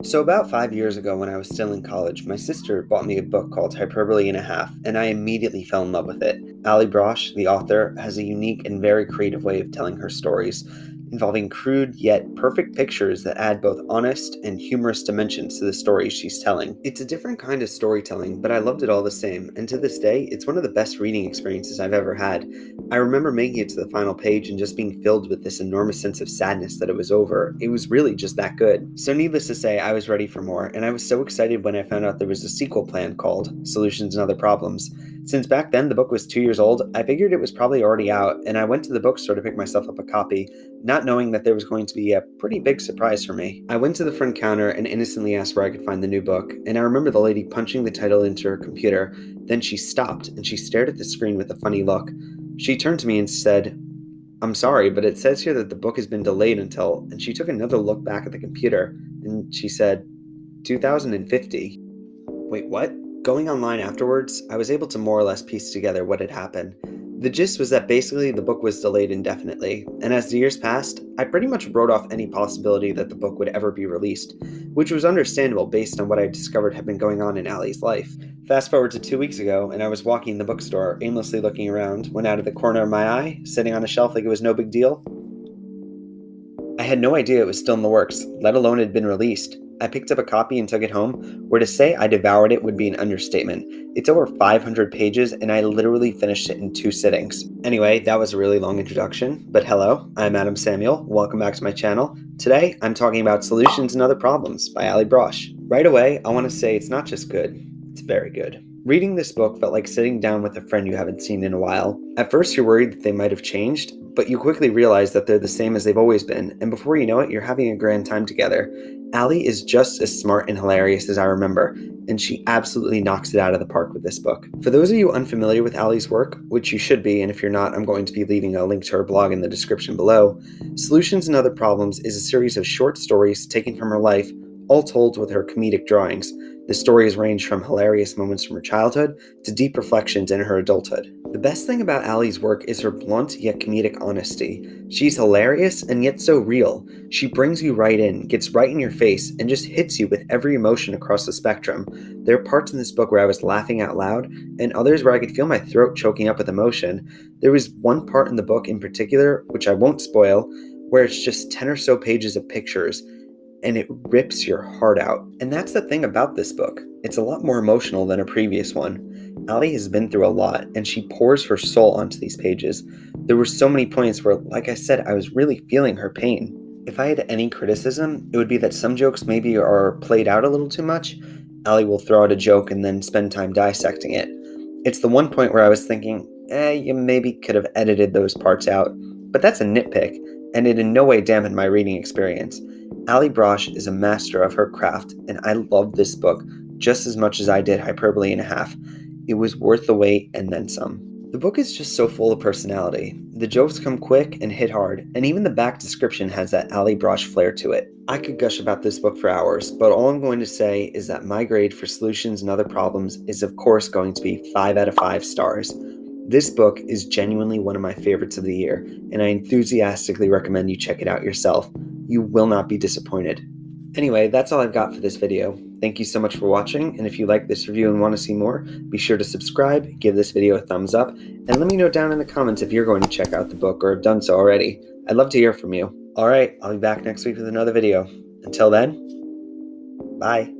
So, about 5 years ago, when I was still in college, my sister bought me a book called Hyperbole and a Half, and I immediately fell in love with it. Allie Brosh, the author, has a unique and very creative way of telling her stories, involving crude yet perfect pictures that add both honest and humorous dimensions to the stories she's telling. It's a different kind of storytelling, but I loved it all the same, and to this day, it's one of the best reading experiences I've ever had. I remember making it to the final page and just being filled with this enormous sense of sadness that it was over. It was really just that good. So, needless to say, I was ready for more, and I was so excited when I found out there was a sequel plan called Solutions and Other Problems. Since back then the book was 2 years old, I figured it was probably already out, and I went to the bookstore to pick myself up a copy, not knowing that there was going to be a pretty big surprise for me. I went to the front counter and innocently asked where I could find the new book, and I remember the lady punching the title into her computer. Then she stopped and she stared at the screen with a funny look. She turned to me and said, "I'm sorry, but it says here that the book has been delayed until," and she took another look back at the computer, and she said, 2050. Wait, what? Going online afterwards, I was able to more or less piece together what had happened. The gist was that basically the book was delayed indefinitely, and as the years passed, I pretty much wrote off any possibility that the book would ever be released, which was understandable based on what I discovered had been going on in Allie's life. Fast forward to 2 weeks ago, and I was walking in the bookstore, aimlessly looking around, when out of the corner of my eye, sitting on a shelf like it was no big deal, I had no idea it was still in the works, let alone it had been released. I picked up a copy and took it home, where to say I devoured it would be an understatement. It's over 500 pages, and I literally finished it in 2 sittings. Anyway, that was a really long introduction, but hello, I'm Adam Samuel. Welcome back to my channel. Today, I'm talking about Solutions and Other Problems by Allie Brosh. Right away, I want to say it's not just good, it's very good. Reading this book felt like sitting down with a friend you haven't seen in a while. At first, you're worried that they might have changed, but you quickly realize that they're the same as they've always been, and before you know it, you're having a grand time together. Allie is just as smart and hilarious as I remember, and she absolutely knocks it out of the park with this book. For those of you unfamiliar with Allie's work, which you should be, and if you're not, I'm going to be leaving a link to her blog in the description below, Solutions and Other Problems is a series of short stories taken from her life, all told with her comedic drawings. The stories range from hilarious moments from her childhood to deep reflections in her adulthood. The best thing about Allie's work is her blunt yet comedic honesty. She's hilarious and yet so real. She brings you right in, gets right in your face, and just hits you with every emotion across the spectrum. There are parts in this book where I was laughing out loud, and others where I could feel my throat choking up with emotion. There was one part in the book in particular, which I won't spoil, where it's just 10 or so pages of pictures, and it rips your heart out. And that's the thing about this book. It's a lot more emotional than a previous one. Allie has been through a lot, and she pours her soul onto these pages. There were so many points where, like I said, I was really feeling her pain. If I had any criticism, it would be that some jokes maybe are played out a little too much. Allie will throw out a joke and then spend time dissecting it. It's the one point where I was thinking, you maybe could have edited those parts out. But that's a nitpick, and it in no way dampened my reading experience. Allie Brosh is a master of her craft, and I love this book just as much as I did Hyperbole and a Half. It was worth the wait and then some. The book is just so full of personality. The jokes come quick and hit hard, and even the back description has that Allie Brosh flair to it. I could gush about this book for hours, but all I'm going to say is that my grade for Solutions and Other Problems is of course going to be 5 out of 5 stars. This book is genuinely one of my favorites of the year, and I enthusiastically recommend you check it out yourself. You will not be disappointed. Anyway, that's all I've got for this video. Thank you so much for watching, and if you like this review and want to see more, be sure to subscribe, give this video a thumbs up, and let me know down in the comments if you're going to check out the book or have done so already. I'd love to hear from you. Alright, I'll be back next week with another video. Until then, bye.